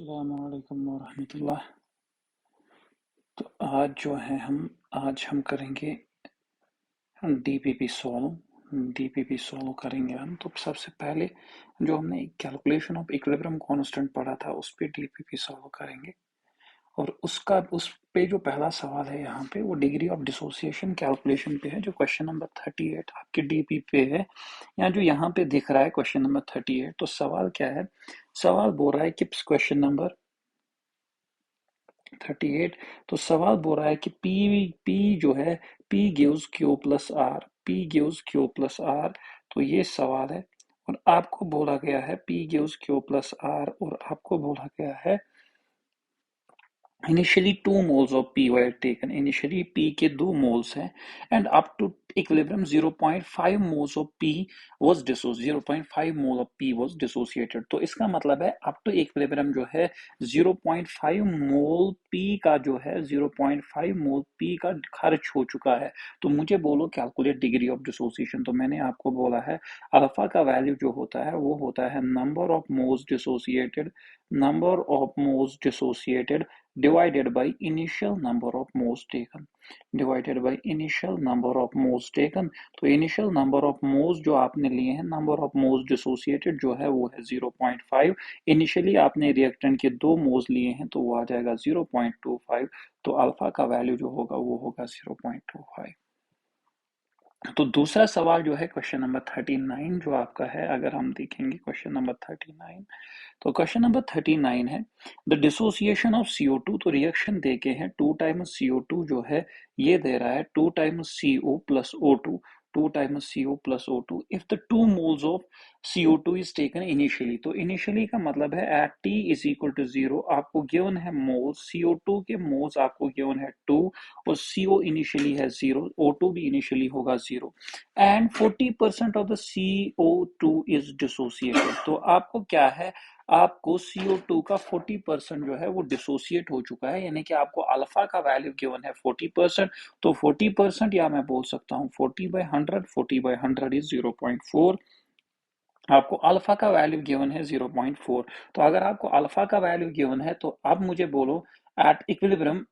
अस्सलाम वालेकुम वरहमतुल्लाह। तो आज जो है आज हम करेंगे डीपीपी सॉल्व करेंगे हम। तो सबसे पहले जो हमने कैलकुलेशन ऑफ इक्विलिब्रियम कांस्टेंट पढ़ा था उस पे डीपीपी सॉल्व करेंगे। और उस पे जो पहला सवाल है यहाँ पे वो डिग्री ऑफ डिसोसिएशन कैलकुलेशन पे है, जो क्वेश्चन नंबर 38 आपके डीपी पे है, या जो यहाँ पे दिख रहा है क्वेश्चन नंबर 38। तो सवाल क्या है? सवाल बोल रहा है कि क्वेश्चन नंबर 38। तो सवाल बोल रहा है कि पी जो है, P gives Q plus R, P gives Q plus R. तो ये सवाल है। और आपको बोला गया है P gives Q plus R, और आपको बोला गया है initially 2 moles of P were taken। Initially P के 2 moles हैं, and up to equilibrium 0.5 moles of P was dissociated, 0.5 mole of P was dissociated। तो इसका मतलब है अप टू इक्विलिब्रियम जो है 0.5 मोल P का जो है 0.5 मोल P का खर्च हो चुका है। तो मुझे बोलो कैलकुलेट डिग्री ऑफ डिसोसिएशन। तो मैंने आपको बोला है अल्फा का वैल्यू जो होता है वो होता है number of moles dissociated, number of moles dissociated divided by initial number of moles taken, divided by initial number of moles taken। तो initial number of moles जो आपने लिए हैं, number of moles dissociated जो है वो है 0.5। इनिशियली आपने रिएक्टेंट के 2 moles लिए हैं तो वो आ जाएगा 0.25। तो अल्फा का वैल्यू जो होगा वो होगा 0.25। तो दूसरा सवाल जो है क्वेश्चन नंबर 39 जो आपका है, अगर हम देखेंगे क्वेश्चन नंबर 39। तो क्वेश्चन नंबर 39 है द डिसोसिएशन ऑफ CO2। तो रिएक्शन दे के हैं 2 टाइम्स CO2 जो है ये दे रहा है 2 times CO plus O2, 2 times CO plus O2 if the 2 moles of CO2 is taken initially. तो इनिशियली का मतलब है at T is equal to 0 आपको गिवन है मोल्स, CO2 के मोल्स आपको गिवन है 2, और CO इनिशियली है 0, O2 भी इनिशियली होगा 0, and 40% of the CO2 is dissociated. तो आपको क्या है, आपको CO2 का 40% जो है वो डिसोसिएट हो चुका है, यानी कि आपको अल्फा का वैल्यू गिवन है 40%। तो 40%, या मैं बोल सकता हूँ 40/100, 40/100 इज 0.4। आपको अल्फा का वैल्यू गिवन है 0.4। तो अगर आपको अल्फा का वैल्यू गिवन है तो अब मुझे बोलो एट इक्विलिब्रियम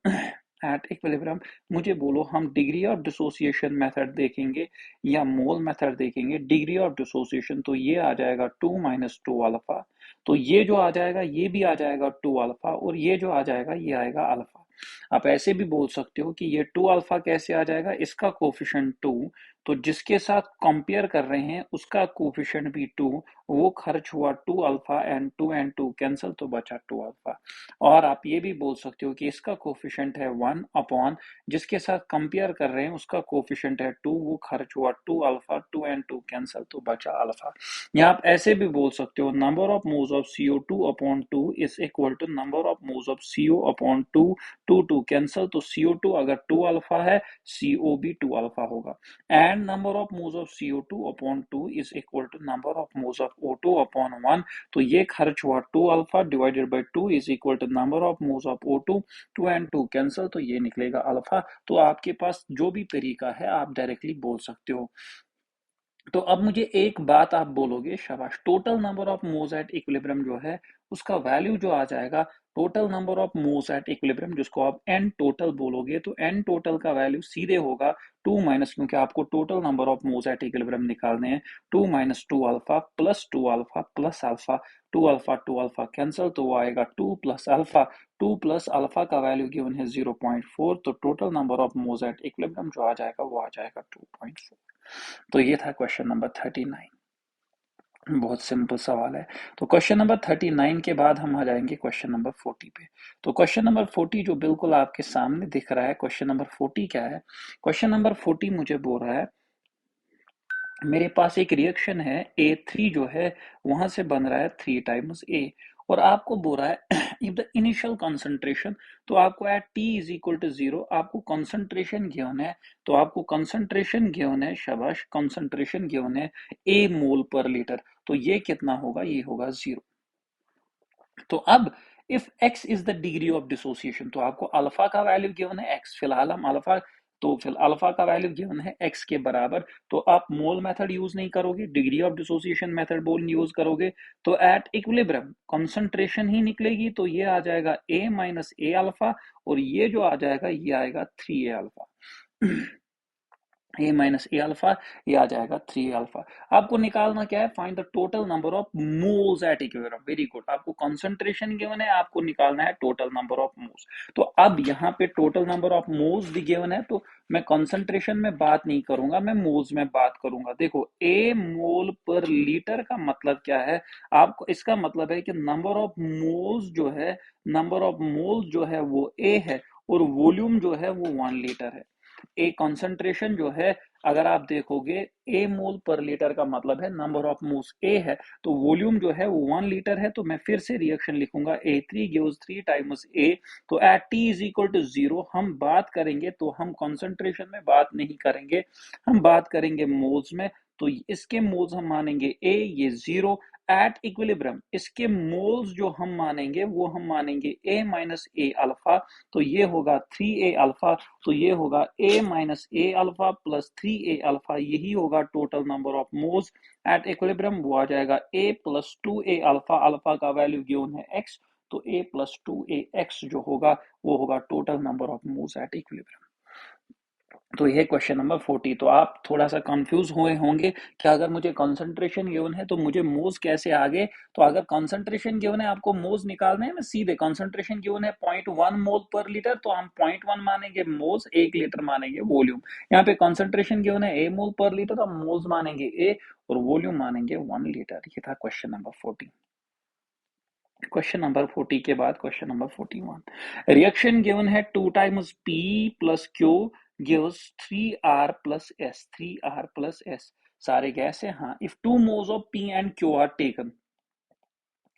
एट इक्विलिब्रियम मुझे बोलो हम डिग्री ऑफ डिसोसिएशन मेथड देखेंगे या मोल मेथड देखेंगे। डिग्री ऑफ डिसोसिएशन तो ये आ जाएगा 2 - 2 अल्फा। तो ये जो आ जाएगा ये भी आ जाएगा 2 अल्फा, और ये जो आ जाएगा ये आएगा अल्फा। आप ऐसे भी बोल सकते हो कि ये 2 अल्फा कैसे आ जाएगा, इसका कोफिशिएंट 2, तो जिसके साथ कंपेयर कर रहे हैं उसका कोफिशिएंट भी 2, वो खर्च हुआ 2 अल्फा, एंड 2 कैंसिल तो बचा 2 अल्फा। और आप ये भी बोल सकते हो कि इसका कोफिशिएंट है 1 अपॉन जिसके साथ कंपेयर कर रहे हैं उसका कोफिशिएंट है 2, वो खर्च हुआ 2 अल्फा, 2 कैंसिल तो बचा अल्फा। या आप ऐसे भी बोल सकते हो number of moles of CO2 upon 2 is equal to number of moles of CO upon 2, 2 cancel तो CO2 अगर 2 अल्फा है CO भी 2 अल्फा होगा, and number of moles of CO2 upon 2 is equal to number of moles of O2 upon 1। तो ये खर्च हुआ 2 alpha divided by 2 is equal to number of moles of O2, 2 and 2 cancel तो ये निकलेगा alpha. तो आपके पास जो भी तरीका है आप डायरेक्टली बोल सकते हो। तो अब मुझे एक बात आप बोलोगे, शाबाश, total number of moles at equilibrium जो है उसका वैल्यू जो आ जाएगा, total number of moles at equilibrium जिसको आप एन टोटल बोलोगे, तो एन टोटल का वैल्यू सीधे होगा 2 माइनस, क्योंकि आपको total number of moles at equilibrium निकालने हैं, 2 - 2 alpha plus 2 alpha plus alpha, 2 alpha cancel तो वो आएगा 2 प्लस अल्फा, 2 प्लस अल्फा का वैल्यू गिवन है 0.4। तो total number of moles at equilibrium जो आ जाएगा वो आ जाएगा 2.4। तो ये था क्वेश्चन नंबर 39। बहुत सिंपल सवाल है। तो क्वेश्चन नंबर 39 के बाद हम आ जाएंगे क्वेश्चन नंबर 40 पे। तो क्वेश्चन नंबर 40 जो बिल्कुल आपके सामने दिख रहा है, क्वेश्चन नंबर 40 क्या है? क्वेश्चन नंबर 40 मुझे बोल रहा है मेरे पास एक रिएक्शन है A3 जो है वहां से बन रहा है 3 टाइम्स A, और आपको बोल रहा है इफ द इनिशियल कंसंट्रेशन, तो आपको at T is equal to 0 आपको कंसंट्रेशन गिवन है। तो आपको कंसंट्रेशन गिवन है, शाबाश, कंसंट्रेशन गिवन है A मोल पर लीटर। तो ये कितना होगा, ये होगा 0। तो अब if x is the degree of dissociation, तो आपको अल्फा का वैल्यू गिवन है x, फिलहाल हम अल्फा तो फिर अल्फा का वैल्यू गिवन है x के बराबर, तो आप मोल मेथड यूज नहीं करोगे, डिग्री ऑफ डिसोसिएशन मेथड बोल यूज करोगे, तो एट इक्विलिब्रियम कंसंट्रेशन ही निकलेगी, तो ये आ जाएगा a माइनस ए अल्फा, और ये जो आ जाएगा ये आएगा 3a अल्फा। ए माइनस ए अल्फा, ये आ जाएगा 3 अल्फा। आपको निकालना क्या है, find the total number of moles at equilibrium. Very good, आपको कंसंट्रेशन गिवन है, आपको निकालना है टोटल नंबर ऑफ मोल्स। तो अब यहाँ पे टोटल नंबर ऑफ मोल्स भी गिवन है, तो मैं कंसंट्रेशन में बात नहीं करूंगा, मैं मोल्स में बात करूंगा। देखो ए मोल पर लीटर का मतलब क्या है, आपको इसका मतलब है कि नंबर ऑफ मोल्स जो है, नंबर ऑफ मोल्स जो है वो ए है, और वॉल्यूम जो है वो 1 लीटर है। ए कंसंट्रेशन जो है, अगर आप देखोगे ए मोल पर लीटर का मतलब है नंबर ऑफ मोल्स ए है, तो वॉल्यूम जो है वो 1 लीटर है, तो मैं फिर से रिएक्शन लिखूंगा A3 गिव्स 3 टाइम्स ए। तो at T is equal to 0 हम बात करेंगे, तो हम कंसंट्रेशन में बात नहीं करेंगे, हम बात करेंगे मोल्स में। तो इसके मोल्स हम मानेंगे ए, ये 0 एट इक्विलिब्रियम, इसके मोल्स जो हम मानेंगे वो हम मानेंगे ए माइनस ए अल्फा, तो ये होगा 3a अल्फा, तो ये होगा a minus A alpha plus 3a alpha, यही होगा total number of moles at equilibrium, वो आ जाएगा a plus 2a alpha, alpha का वैल्यू गिवन है x, तो a प्लस 2a x जो होगा वो होगा total number of moles at equilibrium. तो ये क्वेश्चन नंबर 40। तो आप थोड़ा सा कंफ्यूज हुए होंगे कि अगर मुझे कंसंट्रेशन गिवन है तो मुझे मोल्स कैसे आगे, तो अगर कंसंट्रेशन गिवन है आपको मोल्स निकालने हैं, मैं सीधे कंसंट्रेशन गिवन है 0.1 मोल पर लीटर, तो हम 0.1 मानेंगे मोल्स, 1 लीटर मानेंगे वॉल्यूम। यहाँ पे कंसंट्रेशन गिवन है ए मोल पर लीटर, हम मोल्स मानेंगे ए और वॉल्यूम मानेंगे 1 लीटर। ये था क्वेश्चन नंबर 40। क्वेश्चन नंबर 40 के बाद क्वेश्चन नंबर 41। रिएक्शन गिवन है 2 times P plus Q gives 3R plus S, 3R plus S सारे गैस है। हाँ, if 2 moles of P and Q are taken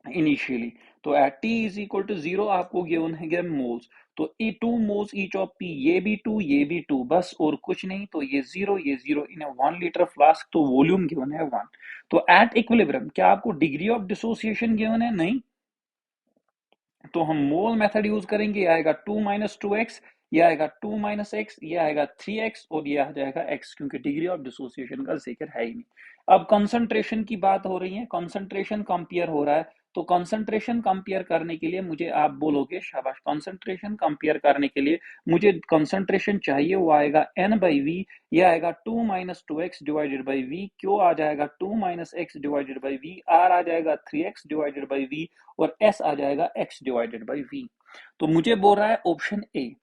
initially, तो at T is equal to 0 आपको given है moles, तो ई 2 moles each of P, ये भी 2 ये भी 2, बस और कुछ नहीं, तो ये 0 ये 0 इन 1 लीटर फ्लास्क, तो वॉल्यूम गिवन है 1। तो एट इक्विलिब्रियम क्या आपको डिग्री ऑफ डिसोसिएशन गिवन है, नहीं, तो हम मोल मेथड यूज करेंगे, ये आएगा 2 माइनस टू एक्स, ये आएगा 2 माइनस एक्स, ये आएगा 3x, और ये आ जाएगा x, क्योंकि डिग्री ऑफ डिसोसिएशन का जिक्र है ही नहीं। अब कंसंट्रेशन की बात हो रही है, कंसंट्रेशन कंपेयर हो रहा है, तो कंसंट्रेशन कंपेयर करने के लिए मुझे आप बोलोगे शाबाश, कंसंट्रेशन कंपेयर करने के लिए मुझे कंसंट्रेशन चाहिए, वो आएगा n बाई वी, ये आएगा 2 minus two x divided by V, Q आ जाएगा 2 minus x divided by V, R आ जाएगा 3x डिवाइडेड बाई वी, और s आ जाएगा x डिवाइडेड बाई v। तो मुझे बोल रहा है ऑप्शन ए,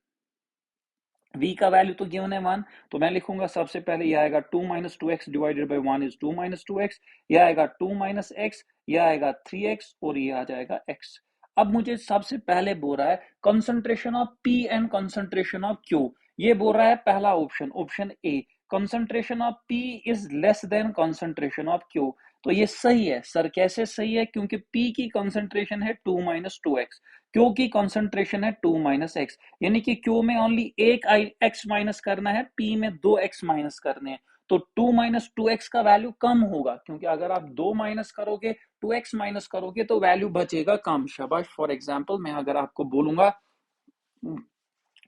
v का वैल्यू तो गिवन है 1, तो मैं लिखूंगा सबसे पहले ये आएगा 2 minus two x divided by 1 is 2 minus two x, यह आएगा 2 माइनस एक्स, यह आएगा 3x, और ये आ जाएगा x। अब मुझे सबसे पहले बोल रहा है concentration of p and concentration of q, ये बोल रहा है पहला option, option A, concentration of p is less than concentration of q। तो ये सही है सर, कैसे सही है, क्योंकि p की कंसंट्रेशन है 2 माइनस टू एक्स, q की कंसंट्रेशन है 2 माइनस एक्स, यानी कि Q में ओनली एक x माइनस करना है, P में 2x माइनस करने हैं, तो 2 माइनस टू एक्स का वैल्यू कम होगा, क्योंकि अगर आप 2 माइनस करोगे 2x माइनस करोगे तो वैल्यू बचेगा कम। शाबाश, फॉर एग्जाम्पल मैं अगर आपको बोलूंगा,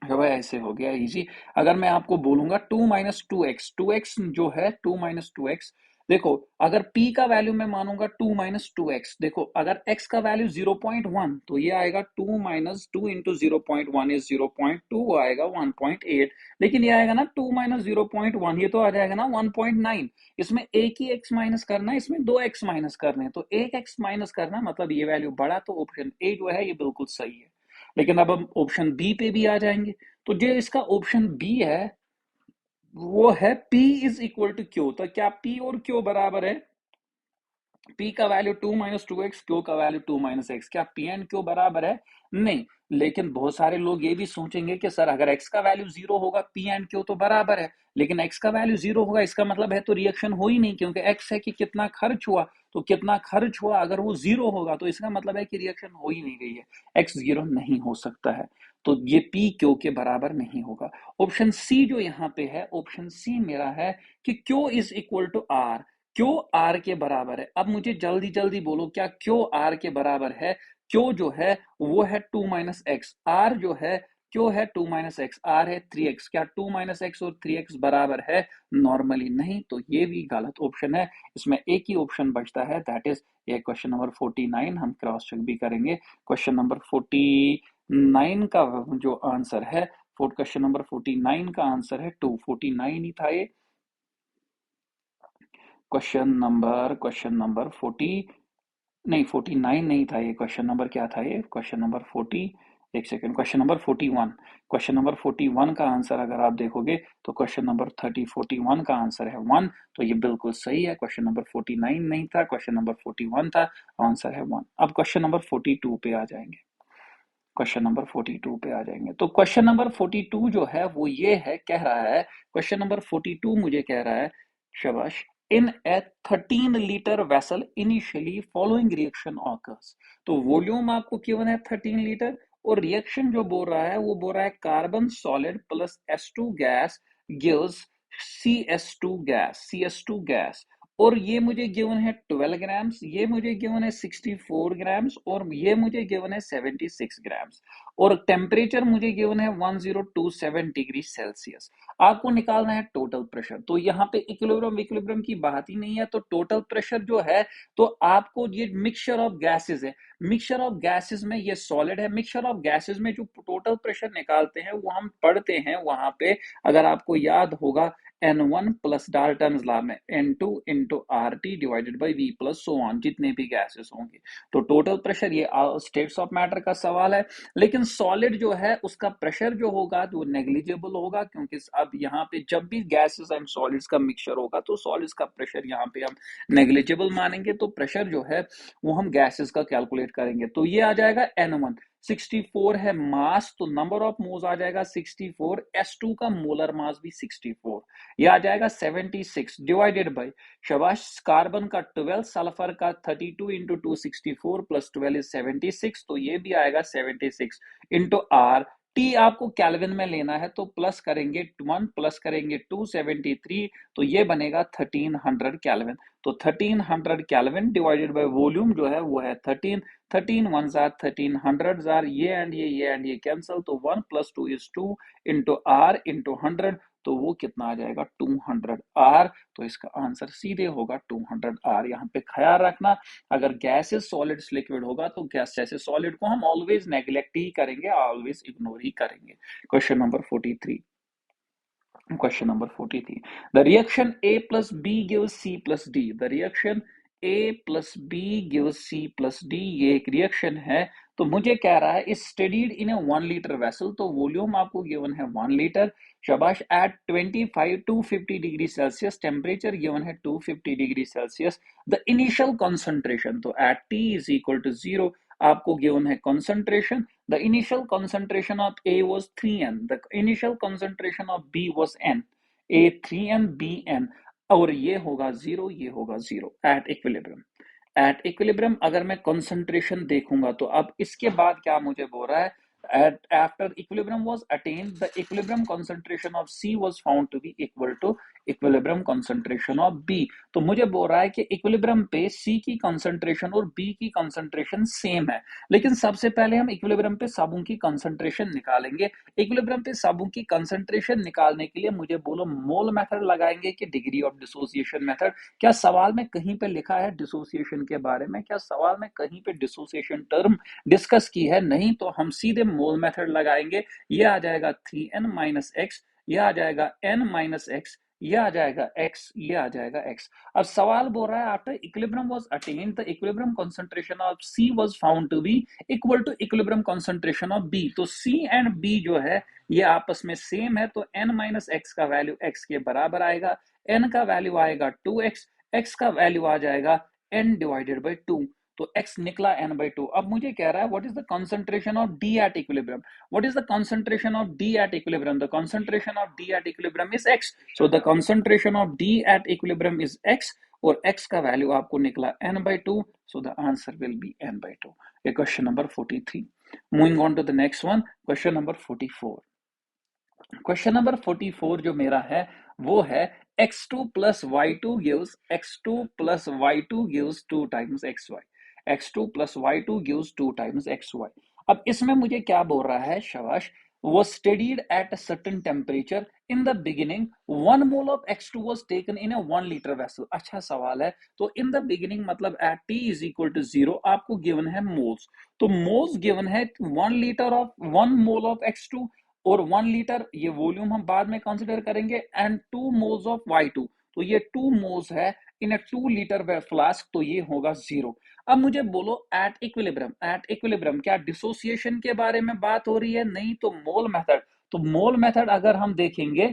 भाई ऐसे हो गया इजी, अगर मैं आपको बोलूंगा 2 माइनस टू एक्स जो है 2 माइनस टू एक्स, देखो अगर p का वैल्यू मैं मानूंगा 2 माइनस टू एक्स, देखो अगर x का वैल्यू 0.1, तो ये आएगा 2 माइनस टू इंटू 0.1 इज 0.2, वो आएगा 1.8, लेकिन ये आएगा ना 2 माइनस 0.1, ये तो आ जाएगा ना 1.9, इसमें एक ही x माइनस करना है, इसमें दो x माइनस करने हैं, तो एक x माइनस करना मतलब ये वैल्यू बढ़ा, तो ऑप्शन ए जो है ये बिल्कुल सही है। लेकिन अब हम ऑप्शन बी पे भी आ जाएंगे, तो जो इसका ऑप्शन बी है वो है P is equal to Q, तो क्या P और Q बराबर है, P का value 2 minus two X, Q का वैल्यू 2 माइनस एक्स, क्या P एंड Q बराबर है, नहीं। लेकिन बहुत सारे लोग ये भी सोचेंगे कि सर अगर x का वैल्यू 0 होगा P एंड Q तो बराबर है, लेकिन x का वैल्यू 0 होगा इसका मतलब है तो रिएक्शन हो ही नहीं, क्योंकि x है कि कितना खर्च हुआ, तो कितना खर्च हुआ अगर वो 0 होगा तो इसका मतलब है कि रिएक्शन हो ही नहीं रही है, x 0 नहीं हो सकता है, तो ये P Q के बराबर नहीं होगा। ऑप्शन सी जो यहाँ पे है, ऑप्शन सी मेरा है कि Q is equal to R, Q R के बराबर है। अब मुझे जल्दी जल्दी बोलो क्या क्यू आर के बराबर है, क्यू जो है वो है 2 माइनस एक्स, आर जो है क्यों है 2 माइनस एक्स, आर है 3x, क्या 2 माइनस एक्स और 3x बराबर है? नॉर्मली नहीं, तो ये भी गलत ऑप्शन है। इसमें एक ही ऑप्शन बचता है, दैट इज ये क्वेश्चन नंबर 49। हम क्रॉस चेक भी करेंगे। क्वेश्चन नंबर 49 का जो आंसर है, क्वेश्चन नंबर 49 का आंसर है 249 ही था ये। क्वेश्चन नंबर 40 नहीं 49 नहीं था ये। क्वेश्चन नंबर क्या था ये? क्वेश्चन नंबर 40, एक second, question number 41। Question number 41 का आंसर अगर आप देखोगे तो क्वेश्चन नंबर 41 का आंसर है 1, तो ये बिल्कुल सही है। क्वेश्चन नंबर 49 नहीं था, क्वेश्चन नंबर 41 था, आंसर है 1। अब क्वेश्चन नंबर 42 पे आ जाएंगे। क्वेश्चन नंबर 42 पे आ जाएंगे। तो क्वेश्चन नंबर 42 जो है वो ये है, कह रहा है, क्वेश्चन नंबर 42 मुझे कह रहा है, शाबाश, इन ए 13 litre vessel initially following reaction occurs. तो वॉल्यूम आपको गिवन है 13 लीटर, और रिएक्शन जो बोल रहा है वो बोल रहा है carbon solid plus S2 gas gives CS2 gas. और ये मुझे गिवन है 12 ग्राम्स, ये मुझे गिवन है 64 ग्राम्स, और ये मुझे गिवन है 76 ग्राम्स, और टेम्परेचर मुझे गिवन है 1027 डिग्री सेल्सियस। आपको निकालना है टोटल प्रेशर। तो यहाँ पे इक्विलिब्रियम की बात ही नहीं है, तो टोटल प्रेशर जो है, तो आपको ये मिक्सचर ऑफ गैसेस है, मिक्सचर ऑफ गैसेस में ये सॉलिड है, मिक्सचर ऑफ गैसेस में जो टोटल प्रेशर निकालते हैं वो हम पढ़ते हैं वहां पे, अगर आपको याद होगा, N1 प्लस डाल्टन्स लॉ में N2 into RT divided by V plus so on, जितने भी गैसेस होंगे। तो टोटल प्रेशर, ये स्टेट्स ऑफ मैटर का सवाल है। लेकिन सॉलिड जो है उसका प्रेशर जो होगा वो नेग्लिजिबल होगा, क्योंकि अब यहाँ पे जब भी गैसेस एंड सॉलिड्स का मिक्सचर होगा तो सॉलिड्स का प्रेशर यहाँ पे हम नेग्लिजिबल मानेंगे, तो प्रेशर जो है वो हम गैसेस का कैलकुलेट करेंगे। तो ये आ जाएगा N1, 64 है मास, तो नंबर ऑफ मोल्स आ जाएगा 64, S2 का मोलर मास भी 64, ये आ जाएगा 76 डिवाइडेड बाई, शाबाश, कार्बन का 12, सल्फर का 32 इंटू 264 प्लस 12 इज 76, तो ये भी आएगा 76 इंटू आर। टी आपको कैल्विन में लेना है, तो प्लस करेंगे 1 प्लस करेंगे 273, तो ये बनेगा 1300 कैल्विन। तो 1300 कैल्विन डिवाइडेड बाय वॉल्यूम जो है वो है 13, 13 वन जार 1300 जार, ये एंड ये कैंसल, तो 1 plus 2 is 2 into R into 100, तो वो कितना आ जाएगा 200 आर। तो इसका आंसर सीधे होगा 200 आर। यहाँ पे ख्याल रखना, अगर गैसेस सॉलिड्स लिक्विड होगा तो गैस जैसे सॉलिड को हम ऑलवेज नेग्लेक्ट ही करेंगे, ऑलवेज इग्नोर ही करेंगे। Question number 43। Question number 43. The reaction A plus B gives C plus D. The reaction A plus B gives C plus D. ये एक reaction है। तो मुझे कह रहा है is studied in a 1 litre vessel, तो वॉल्यूम आपको गिवन है 1 लीटर, शाबाश, at 250 degree Celsius, temperature given है 250 degree Celsius. The initial concentration, तो at T is equal to 0 आपको गिवन है concentration. The initial concentration of A was 3N. The initial concentration of B was N. A 3N, B N. और ये होगा 0, ये होगा 0 eight equilibrium. At equilibrium अगर मैं कंसंट्रेशन देखूंगा, तो अब इसके बाद क्या मुझे बोल रहा है, after equilibrium was attained, the equilibrium concentration of C was found to be equal to equilibrium concentration of B। तो मुझे बोल रहा है कि इक्विलिब्रियम पे C की कंसंट्रेशन और B की कंसंट्रेशन सेम है। लेकिन सबसे पहले हम इक्विलिब्रियम पे सबों की कंसंट्रेशन निकालेंगे। इक्विलिब्रियम पे सबों की कंसंट्रेशन निकालने के लिए मुझे बोलो मोल मेथड लगाएंगे कि डिग्री ऑफ डिसोसिएशन मेथड। क्या सवाल में कहीं पे लिखा है डिसोसिएशन के बारे में? क्या सवाल में कहीं पे डिसोसिएशन टर्म डिस्कस की है? नहीं, तो हम सीधे मोल मेथड लगाएंगे। ये आ जाएगा 3n माइनस एक्स, ये आ जाएगा n माइनस एक्स, ये आ जाएगा x, ये आ जाएगा x। अब सवाल बोल रहा है after equilibrium was attained the equilibrium concentration of C was found to be equal to equilibrium concentration of B। तो C एंड B जो है ये आपस में सेम है, तो n माइनस एक्स का वैल्यू x के बराबर आएगा, n का वैल्यू आएगा 2x, x का वैल्यू आ जाएगा n डिवाइडेड बाई 2, तो x निकला n by 2। अब मुझे कह रहा है what is the concentration of D at equilibrium. What is the concentration of D at equilibrium? The concentration of D at equilibrium is x, so the concentration of D at equilibrium is x, और x का value आपको निकला n by 2, so the answer will be n by 2। ये question number 43। Moving on to the next one, question number 44। Question number 44 जो मेरा है वो है x2 plus y2 gives x2 plus y2 gives 2 times xy। x2 plus y2 gives 2 times xy। अब इसमें मुझे क्या बोल रहा है, शाबाश, was steadied at a certain temperature. In the beginning 1 mole of X2 was taken in a 1 liter vessel. अच्छा सवाल है, तो in the beginning मतलब at t is equal to 0 आपको given है moles, तो moles given है 1 liter of 1 mole of X2 और 1 लीटर ये वॉल्यूम हम बाद में कंसिडर करेंगे एंड 2 मोल्स ऑफ Y2, तो ये 2 मोल्स है इन अ 2 लीटर फ्लास्क, तो ये होगा 0। अब मुझे बोलो एट इक्विलिब्रियम क्या डिसोसिएशन के बारे में बात हो रही है? नहीं, तो मोल मेथड, तो मोल मेथड अगर हम देखेंगे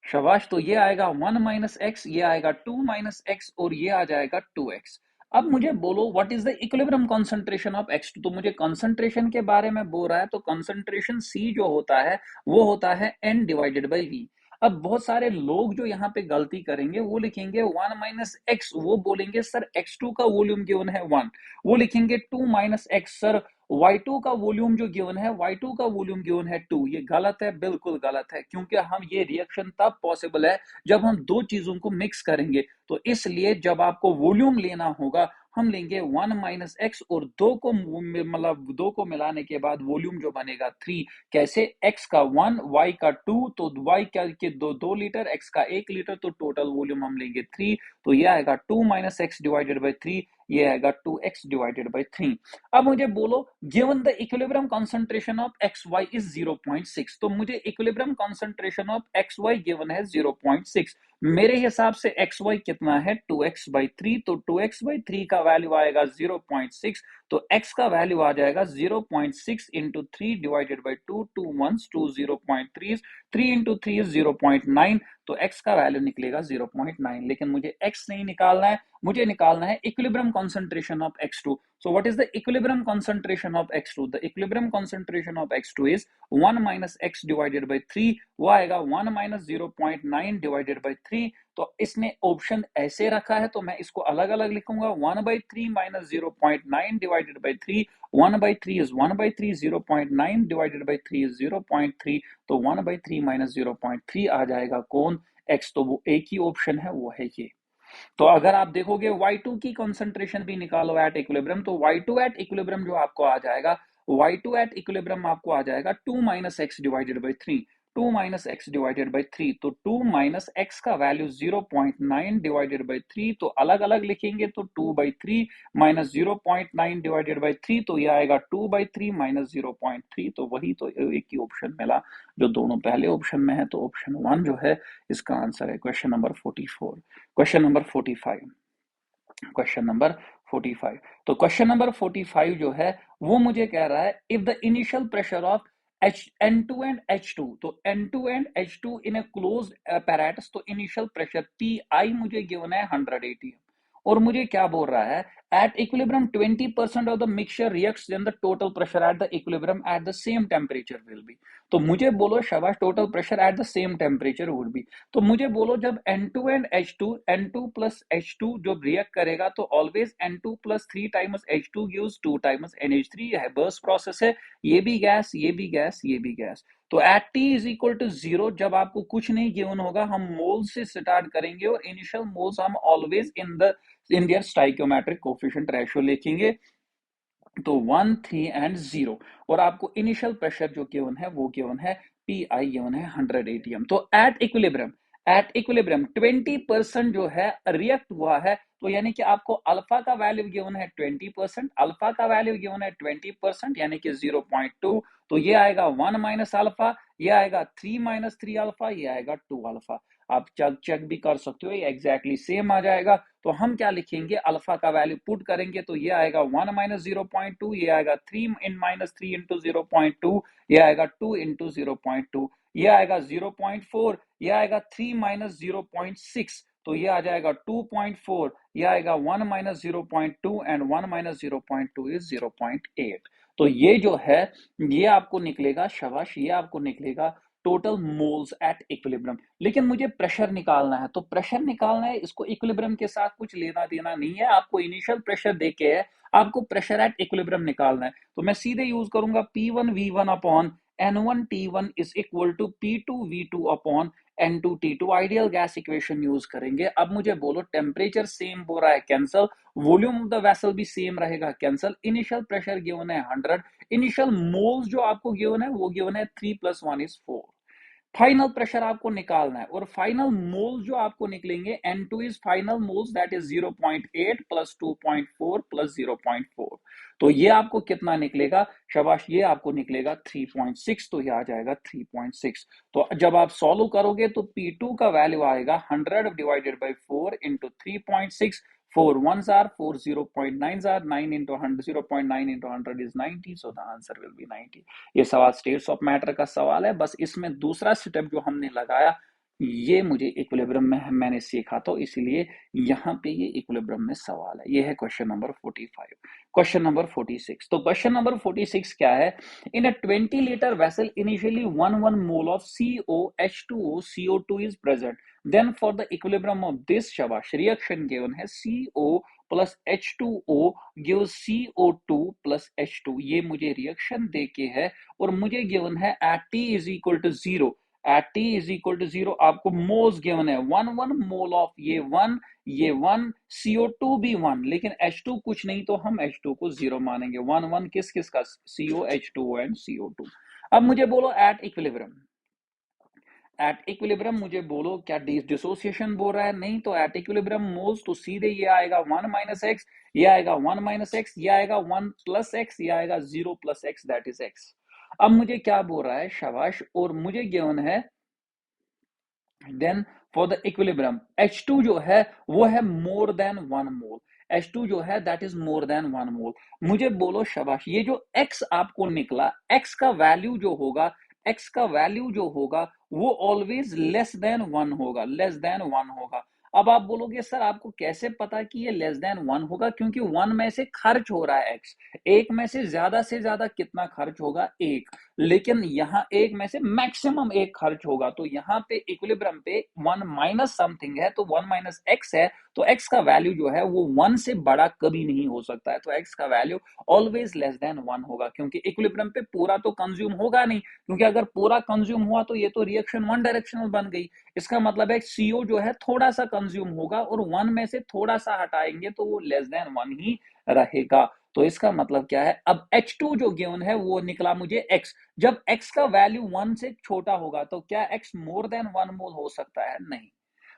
शाबाश, तो ये आएगा 1 माइनस एक्स, ये आएगा 2 माइनस एक्स और ये आ जाएगा 2x। अब मुझे बोलो what is the equilibrium concentration of x2, तो मुझे कंसंट्रेशन के बारे में बोल रहा है, तो कंसंट्रेशन C जो होता है वो होता है N डिवाइडेड बाई V। अब बहुत सारे लोग जो यहाँ पे गलती करेंगे वो लिखेंगे 1 माइनस एक्स, वो बोलेंगे सर x2 का वॉल्यूम गिवन है 1, वो लिखेंगे 2 माइनस एक्स, सर Y2 का वॉल्यूम जो गिवन है, Y2 का वॉल्यूम गिवन है 2। ये गलत है, बिल्कुल गलत है, क्योंकि हम ये रिएक्शन तब पॉसिबल है जब हम दो चीजों को मिक्स करेंगे, तो इसलिए जब आपको वॉल्यूम लेना होगा हम लेंगे 1 माइनस एक्स और दो को मतलब दो को मिलाने के बाद वॉल्यूम जो बनेगा 3। कैसे? x का 1 y का 2, तो y का के 2 लीटर, x का 1 लीटर, तो टोटल वॉल्यूम हम लेंगे 3, तो ये आएगा 2 माइनस एक्स डिवाइडेड बाई 3, ये आएगा 2x डिवाइडेड बाई 3। अब मुझे बोलो given the equilibrium concentration of X Y is 0.6, तो मुझे equilibrium concentration of X Y given है 0.6। मेरे हिसाब से एक्स वाई कितना है 2x/3, तो 2x/3 का वैल्यू आएगा 0.6, तो x का वैल्यू आ जाएगा 0.6 into 3 divided by 2, 2 1 2 0.3, 3 into 3 is 0.9, तो x का वैल्यू निकलेगा 0.9। लेकिन मुझे x नहीं निकालना है, मुझे निकालना है equilibrium concentration of x2। So what is the equilibrium concentration of x2? The equilibrium concentration of x2 is 1 minus x divided by 3, वो आएगा 1 minus 0.9 divided by 3। तो इसने ऑप्शन ऐसे रखा है तो मैं इसको अलग अलग लिखूंगा, 1/3 minus 0.9 divided by 3, 1/3 is 1/3, 0.9 divided by 3 is 0.3, तो 1/3 minus 0.3 आ जाएगा कौन? x, तो वो एक ही ऑप्शन है, वो है ये। तो अगर आप देखोगे Y2 की कंसंट्रेशन भी निकालो एट इक्विलिब्रियम, तो Y2 एट इक्विलिब्रियम जो आपको आ जाएगा, Y2 एट इक्विलिब्रियम आपको आ जाएगा 2 minus x divided by 3, 2 minus x divided by 3, तो 2 माइनस एक्स का वैल्यू 0.9 डिवाइडेड बाई 3, तो अलग अलग लिखेंगे तो 2/3 माइनस 0.9 डिवाइडेड बाई 3, तो ये आएगा 2/3 माइनस 0.3, तो वही तो एक ही ऑप्शन मिला जो दोनों पहले ऑप्शन में है, तो ऑप्शन 1 जो है इसका आंसर है question number 44। Question number 45, question number 45, तो क्वेश्चन नंबर 45 जो है वो मुझे कह रहा है if the initial pressure of N2 and H2, तो N2 and H2 in a closed apparatus, तो इनिशियल प्रेशर PI मुझे गिवन है 100 atm, और मुझे क्या बोल रहा है at equilibrium 20% of the mixture reacts then the total pressure at the equilibrium at the same temperature will be. तो मुझे बोलो शाबाश, total pressure at the same temperature would be, तो मुझे बोलो जब N2 and H2, N2 plus H2 जब react करेगा तो always N2 plus 3 times H2 gives 2 times NH3, है बर्स्ट प्रोसेस है, ये भी गैस, ये भी गैस, ये भी गैस। तो at t is equal to 0 जब आपको कुछ नहीं गिवन होगा हम मोल्स से स्टार्ट करेंगे और इनिशियल मोल्स हम always in their stoichiometric coefficient ratio लिखेंगे, तो 1 3 एंड 0, और आपको इनिशियल प्रेशर जो गिवन है वो गिवन है पी आई गिवन है 100 atm। तो एट इक्विलिब्रियम 20% जो है रिएक्ट हुआ है, तो यानी कि आपको अल्फा का वैल्यू गिवन है 20%, अल्फा का वैल्यू गिवन है 20% यानी कि 0.2, तो ये आएगा 1 माइनस अल्फा, ये आएगा 3 माइनस 3 अल्फा, ये आएगा 2 अल्फा। आप चेक भी कर सकते हो, ये एग्जैक्टली सेम आ जाएगा। तो हम क्या लिखेंगे, अल्फा का वैल्यू पुट करेंगे तो ये आएगा 1 माइनस 0.2, ये आएगा 3 इन माइनस 3 इंटू 0.2, ये आएगा 2 इंटू 0.2, ये आएगा 0.4, ये आएगा 3 माइनस 0.6, तो ये आ जाएगा 2.4, ये आएगा 1 माइनस 0.2 एंड 1 माइनस 0.2 इज 0.8। तो ये जो है ये आपको निकलेगा, शाबाश, ये आपको निकलेगा टोटल मोल्स एट इक्विलिब्रियम। लेकिन मुझे प्रेशर निकालना है, तो प्रेशर निकालना है, इसको इक्विलिब्रियम के साथ कुछ लेना देना नहीं है, आपको इनिशियल प्रेशर देके है, आपको प्रेशर एट इक्विलिब्रियम निकालना है, तो मैं सीधे यूज करूंगा P1 V1 upon N1 T1 is equal to P2 V2 upon N2T2 ideal gas equation use करेंगे। अब मुझे बोलो टेम्परेचर सेम हो रहा है, cancel, volume of the vessel भी सेम रहेगा, कैंसल, इनिशियल प्रेशर गिवन है 100, इनिशियल मोल्स जो आपको गिवन है वो गिवन है 3 + 1 = 4। फाइनल प्रेशर आपको निकालना है और फाइनल मोल्स जो आपको निकलेंगे N2 is final moles that is 0.8 + 2.4 + 0.4। तो ये आपको कितना निकलेगा, शाबाश, ये आपको निकलेगा 3.6। तो ये आ जाएगा 3.6। तो जब आप सॉल्व करोगे तो P2 का वैल्यू आएगा 100 divided by 4 into 3.6। 4 ones are 4, 0.9s are 9 into 100, 0.9 into 100 is 90, so the answer will be 90। ये सवाल स्टेट्स ऑफ मैटर का सवाल है। बस इसमें दूसरा स्टेप जो हमने लगाया ये मुझे इक्विलिब्रियम में मैंने सीखा, तो इसीलिए यहाँ पे ये इक्विलिब्रियम में सवाल है। ये है क्वेश्चन नंबर 45। क्वेश्चन नंबर 46, तो क्वेश्चन नंबर 46 क्या है, in a 20 litre vessel initially 1 mole of COH2O CO2 is present, then for the equilibrium of this, शाबाश, रिएक्शन गिवन है CO plus H2O gives CO2 plus H2। ये मुझे reaction देके है और मुझे गिवन है at T is equal to 0, at T is equal to 0 आपको मोल्स गिवन है 1 मोल ऑफ ये 1, ये 1, CO2 भी 1, लेकिन H2 कुछ नहीं तो हम H2 को 0 मानेंगे। 1 किस किस का, CO H2O एंड CO2। अब मुझे बोलो एट इक्विलिब्रियम, एट इक्विलिब्रियम मुझे बोलो क्या डिसोसिएशन बोल रहा है, नहीं, तो एट इक्विलिब्रियम मोल्स तो सीधे ये आएगा 1 माइनस एक्स, ये आएगा 1 माइनस एक्स, ये आएगा 1 प्लस एक्स, ये आएगा 0 plus x that is x. अब मुझे क्या बोल रहा है, शाबाश, और मुझे गिवन है then for the equilibrium H2 जो है वो है मोर देन 1 मोल, H2 जो है दैट इज मोर देन 1 मोल। मुझे बोलो शाबाश, ये जो x आपको निकला, x का वैल्यू जो होगा, x का वैल्यू जो होगा वो ऑलवेज लेस देन 1 होगा, लेस देन 1 होगा। अब आप बोलोगे सर आपको कैसे पता कि ये लेस देन 1 होगा, क्योंकि 1 में से खर्च हो रहा है x, एक में से ज्यादा कितना खर्च होगा, एक, लेकिन यहां एक में से मैक्सिमम एक खर्च होगा, तो यहां पे इक्विलिब्रियम पे 1 माइनस समथिंग है, तो 1 माइनस एक्स है, तो x का वैल्यू जो है वो 1 से बड़ा कभी नहीं हो सकता है, तो x का वैल्यू ऑलवेज लेस देन 1 होगा, क्योंकि इक्विलिब्रियम पे पूरा तो कंज्यूम होगा नहीं, क्योंकि अगर पूरा कंज्यूम हुआ तो ये तो रिएक्शन वन डायरेक्शनल बन गई। इसका मतलब है CO जो है थोड़ा सा कंज्यूम होगा और 1 में से थोड़ा सा हटाएंगे तो वो लेस देन 1 ही रहेगा। तो इसका मतलब क्या है, अब H2 जो गिवन है वो निकला मुझे x, जब x का वैल्यू 1 से छोटा होगा तो क्या x मोर देन 1 मोल हो सकता है, नहीं।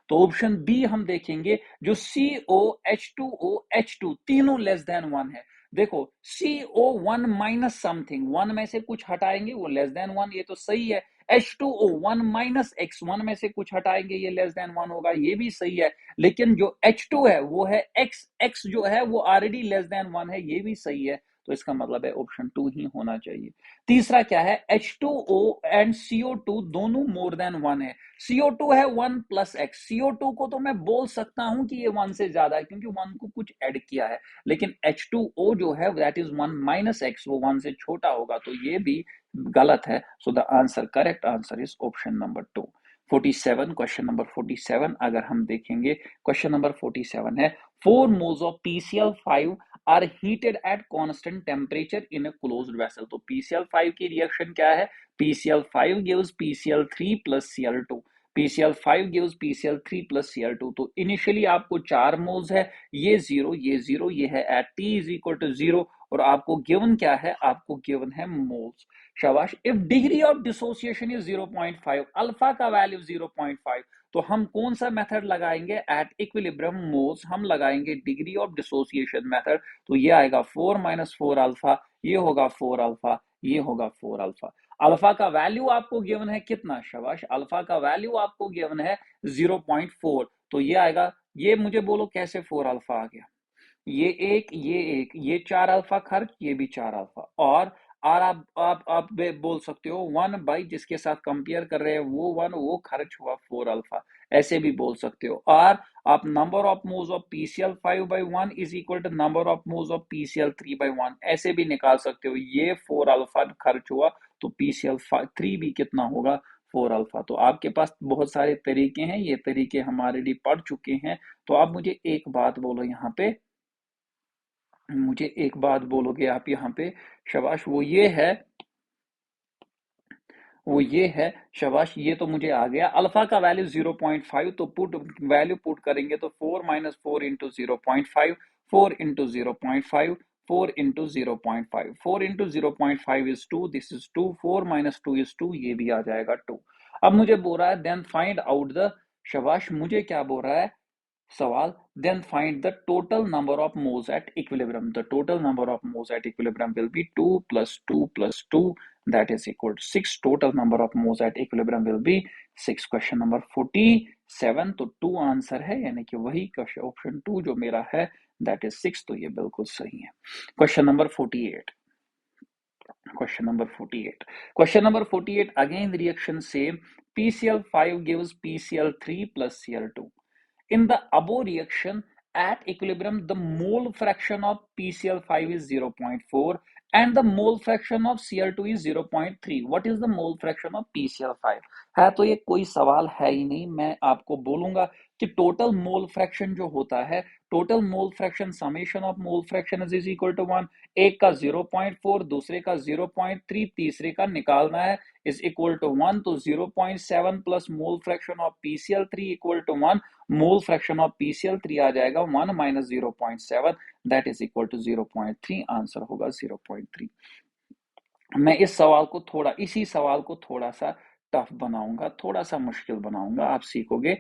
तो ऑप्शन बी हम देखेंगे, जो CO H2O H2 तीनों लेस देन 1 है। देखो CO 1 माइनस समथिंग, 1 में से कुछ हटाएंगे वो लेस देन 1, ये तो सही है। H2O 1 माइनस एक्स, 1 में से कुछ हटाएंगे ये लेस देन 1 होगा, ये भी सही है। लेकिन जो H2 है वो है x, x जो है वो ऑलरेडी लेस देन 1 है, ये भी सही है। तो इसका मतलब है ऑप्शन 2 ही होना चाहिए। तीसरा क्या है, H2O एंड CO2 दोनों मोर देन 1 है। CO2 है 1 प्लस एक्स, CO2 को तो मैं बोल सकता हूं कि ये 1 से ज्यादा है क्योंकि 1 को कुछ ऐड किया है, लेकिन H2O जो है दैट इज 1 माइनस एक्स, वो 1 से छोटा होगा, तो ये भी गलत है। सो the answer, correct answer is option number 2। 47, question number 47 अगर हम देखेंगे, क्वेश्चन नंबर 47 है 4 moles of PCl5 are heated at constant temperature in a closed vessel. तो PCl5 की रिएक्शन क्या है, PCl5 gives PCl3 plus Cl2, PCl5 gives PCl3 plus Cl2। तो initially आपको 4 मोल्स है, ये 0, ये 0, ये है at T is equal to 0, और आपको गिवन क्या है, आपको गिवन है मोल्स। शाबाश, if degree of dissociation is 0.5, alpha का वैल्यू 0.5, तो हम कौन सा मेथड लगाएंगे, एट इक्विलिब्रियम मोल्स हम लगाएंगे डिग्री ऑफ डिसोसिएशन मेथड। तो ये आएगा 4 माइनस 4 अल्फा, ये होगा 4 अल्फा, ये होगा 4 अल्फा। अल्फा का वैल्यू आपको गिवन है कितना, शाबाश, अल्फा का वैल्यू आपको गिवन है 0.4, तो ये आएगा, ये मुझे बोलो कैसे 4 अल्फा आ गया, ये एक, ये एक, ये 4 अल्फा खर्च, ये भी 4 अल्फा, और आप बोल सकते हो 1 बाई जिसके साथ कंपेयर कर रहे हैं वो 1, वो खर्च हुआ 4 अल्फा, ऐसे भी बोल सकते हो। और आप number of moles of PCl5 by 1 is equal to number of moles of PCl3 by 1, ऐसे भी निकाल सकते हो। ये 4 अल्फा खर्च हुआ तो PCl3 भी कितना होगा, 4 अल्फा। तो आपके पास बहुत सारे तरीके हैं, ये तरीके हम ऑलरेडी पढ़ चुके हैं। तो आप मुझे एक बात बोलो यहाँ पे, मुझे एक बात बोलोगे आप यहाँ पे, शाबाश, वो ये है, वो ये है, शाबाश, ये तो मुझे आ गया। अल्फा का वैल्यू 0.5, तो वैल्यू पुट करेंगे तो 4 minus 4 into 0.5, 4 into 0.5, 4 into 0.5, 4 into 0.5 is 2, this is 2, 4 minus 2 is 2, ये भी आ जाएगा 2। अब मुझे बोल रहा है देन फाइंड आउट द, शाबाश, मुझे क्या बोल रहा है सवाल, then find the total number of moles at equilibrium. The total number of moles at equilibrium will be 2 plus 2 plus 2, that is equal to 6. Total number of moles at equilibrium will be 6. Question number 47, तो 2 answer है, यानी कि वही option 2 जो मेरा है, that is 6, तो ये बिल्कुल सही है। Question number 48, question number 48, question number 48, again reaction same, PCl5 gives PCl3 plus Cl2. In the above reaction, at equilibrium, the mole fraction of PCl5 is 0.4 and the mole fraction of Cl2 is 0.3. What is the mole fraction of PCl5? है तो ये कोई सवाल है ही नहीं, मैं आपको बोलूंगा कि टोटल मोल फ्रैक्शन जो होता है, total mole fraction summation of mole fraction is equal to 1, एक का 0.4, दूसरे का 0.3, तीसरे का निकालना है, इज इक्वल टू 1, तो 0.7 plus mole fraction of PCl3 equal to 1, mole fraction of PCl3 आ जाएगा 1 minus 0.7, that is equal to 0.3, answer होगा 0.3। मैं इसी सवाल को थोड़ा सा टफ बनाऊंगा, थोड़ा सा मुश्किल बनाऊंगा, आप सीखोगे।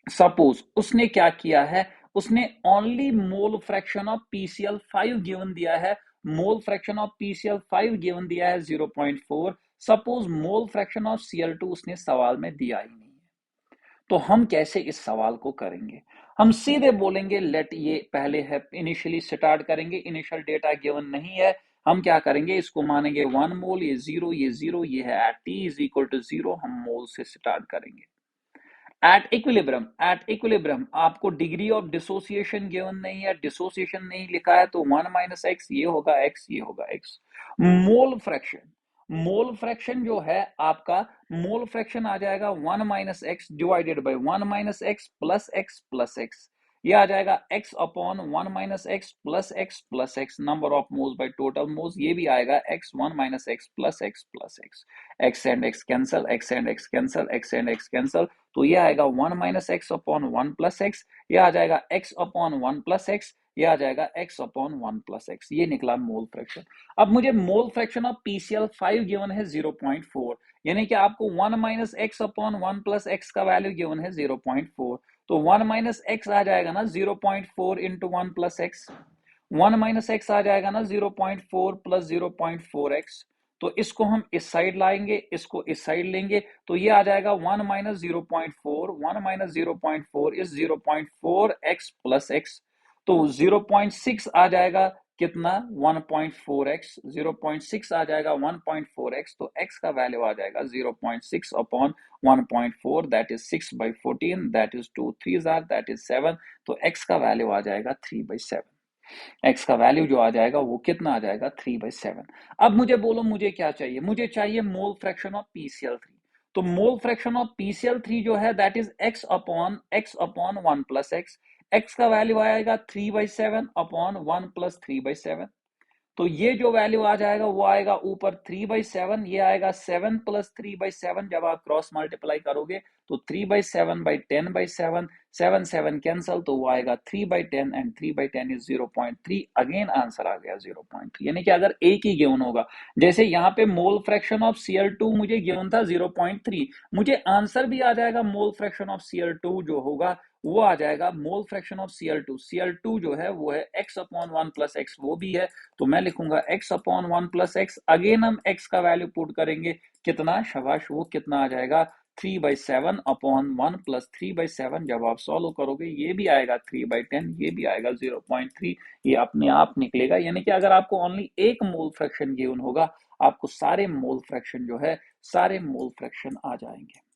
सपोज उसने क्या किया है, उसने only mole fraction of PCl5 given दिया है, मोल फ्रैक्शन ऑफ PCl5 गिवन दिया है 0.4, suppose mole fraction of Cl2 उसने सवाल में दिया ही नहीं है, तो हम कैसे इस सवाल को करेंगे? हम सीधे बोलेंगे लेट, ये पहले है, इनिशियली स्टार्ट करेंगे, इनिशियल डेटा गिवन नहीं है, हम क्या करेंगे, इसको मानेंगे 1 मोल, ये 0, ये 0, ये है at t is equal to 0, हम मोल से स्टार्ट करेंगे। एट इक्विलिब्रियम आपको डिग्री ऑफ डिसोसिएशन गिवन नहीं है, डिसोसिएशन नहीं लिखा है, तो 1 माइनस एक्स, ये होगा x, ये होगा x। मोल फ्रैक्शन जो है आपका, मोल फ्रैक्शन आ जाएगा 1 minus x divided by 1 minus x plus x plus x, ये आ जाएगा x upon 1 minus x plus x, number of moles by total moles, ये भी आएगा x 1 minus x plus x plus x, x and x cancel, x and x cancel, x and x cancel, तो ये आएगा 1 minus x upon 1 plus x, ये आ जाएगा x upon 1 plus x, ये आ जाएगा x अपॉन 1 प्लस एक्स, ये निकला mole fraction. अब मुझे मोल फ्रैक्शन ऑफ PCl5 गिवन है 0.4, यानी कि आपको 1 minus x upon 1 plus x का वैल्यू गिवन है 0.4, तो 1 माइनस एक्स आ जाएगा ना 0.4 into 1 plus x, 1 minus x आ जाएगा ना 0.4 प्लस 0.4x, तो इसको हम इस साइड लाएंगे, इसको इस साइड लेंगे, तो ये आ जाएगा 1 minus 0.4, 1 minus 0.4 is 0.4x plus x, तो 0.6 आ जाएगा कितना, 1.4x, 0.6 आ जाएगा 1.4x, तो x का वैल्यू आ जाएगा 0.6 upon 1.4, that is 6 by 14, that is 2 3s are, that is 7, तो x का वैल्यू आ जाएगा 3/7, x का वैल्यू जो आ जाएगा वो कितना आ जाएगा 3/7। अब मुझे बोलो मुझे क्या चाहिए, मुझे चाहिए मोल फ्रैक्शन ऑफ PCl3, तो मोल फ्रैक्शन ऑफ PCl3 जो है that is x upon 1 plus x का वैल्यू आएगा 3/7 अपॉन 1 प्लस 3/7, तो ये जो वैल्यू आ जाएगा वो आएगा ऊपर 3/7, ये आएगा 7 प्लस 3/7, जब आप क्रॉस मल्टीप्लाई करोगे तो 3/7 बाई 10/7, 7 7 कैंसल, तो वो आएगा 3/10 एंड 3/10 इज 0.3, अगेन आंसर आ गया 0.3, यानी कि अगर एक ही गिवन होगा, जैसे यहाँ पे मोल फ्रैक्शन ऑफ Cl2 मुझे गिवन था 0.3, मुझे आंसर भी आ जाएगा मोल फ्रैक्शन ऑफ Cl2 जो होगा वो आ जाएगा मोल फ्रैक्शन ऑफ Cl2 जो है वो है x अपॉन 1 प्लस एक्स, वो भी है, तो मैं लिखूंगा x upon 1 plus x, again हम x का वैल्यू पुट करेंगे, कितना, शाबाश, वो कितना आ जाएगा 3/7 अपॉन 1 प्लस 3/7, जब आप सॉल्व करोगे ये भी आएगा 3/10, ये भी आएगा 0.3, ये अपने आप निकलेगा, यानी कि अगर आपको ओनली एक मोल फ्रैक्शन गिवन होगा, आपको सारे मोल फ्रैक्शन जो है, सारे मोल फ्रैक्शन आ जाएंगे।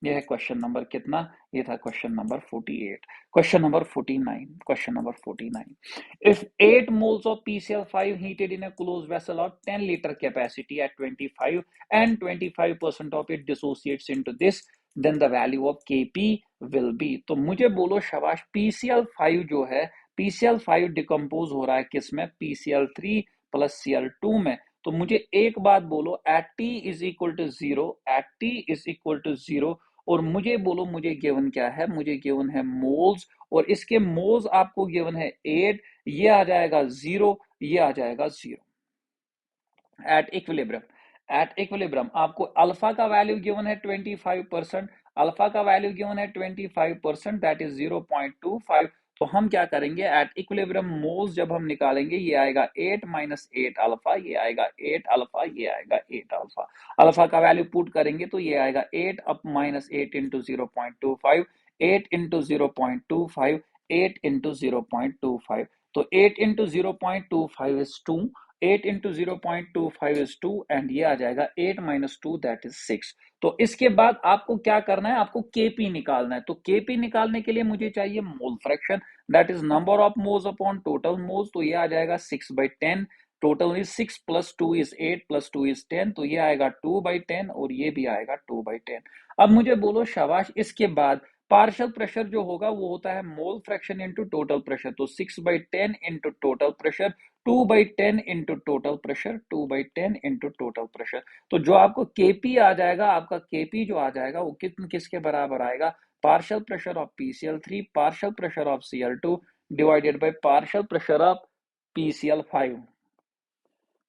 ये है क्वेश्चन नंबर कितना, ये था question number 48। Question number 49, question number 49, if 8 moles of PCl5 heated in a closed vessel of 10 liter capacity at 25 and 25% of it dissociates into this, then the value of Kp will be, तो मुझे बोलो शाबाश, PCl5 जो है, PCl5 decompose हो रहा है किसमें, PCl3 प्लस Cl2 में, तो मुझे एक बात बोलो, at T is equal to zero, at T is equal to zero, और मुझे बोलो मुझे गिवन क्या है, मुझे गिवन है मोल्स, और इसके मोल्स आपको गिवन है 8, ये आ जाएगा जीरो, ये आ जाएगा zero at equilibrium. At equilibrium आपको अल्फा का वैल्यू गिवन है 25%, अल्फा का वैल्यू गिवन है 25%, दैट इज 0.25। तो हम क्या करेंगे, एट इक्विलिब्रियम मोल्स जब हम निकालेंगे, ये आएगा 8 माइनस 8 अल्फा, ये आएगा 8 अल्फा, ये आएगा 8 अल्फा। अल्फा का वैल्यू पुट करेंगे तो ये आएगा 8 up minus 8 into 0.25, 8 into 0.25, 8 into 0.25। तो 8 into 0.25 is 2, 8 into 0.25 is 2, and ये आ जाएगा 8 माइनस 2 दैट इज 6। तो इसके बाद आपको क्या करना है, आपको केपी निकालना है। तो केपी निकालने के लिए मुझे चाहिए mole fraction, that is number of moles upon total moles. तो ये आ जाएगा 6/10, total is 6 plus 2 is 8 plus 2 is 10, तो ये आएगा 2/10 और ये भी आएगा 2/10। अब मुझे बोलो शाबाश, इसके बाद पार्शियल प्रेशर जो होगा वो होता है mole fraction into total pressure. तो 6/10 into total pressure, 2/10 into total pressure, 2/10 into total pressure. तो जो आपको केपी आ जाएगा, आपका केपी जो आ जाएगा वो किसके बराबर आएगा, partial pressure of PCl3, partial pressure of Cl2 divided by partial pressure of PCl5।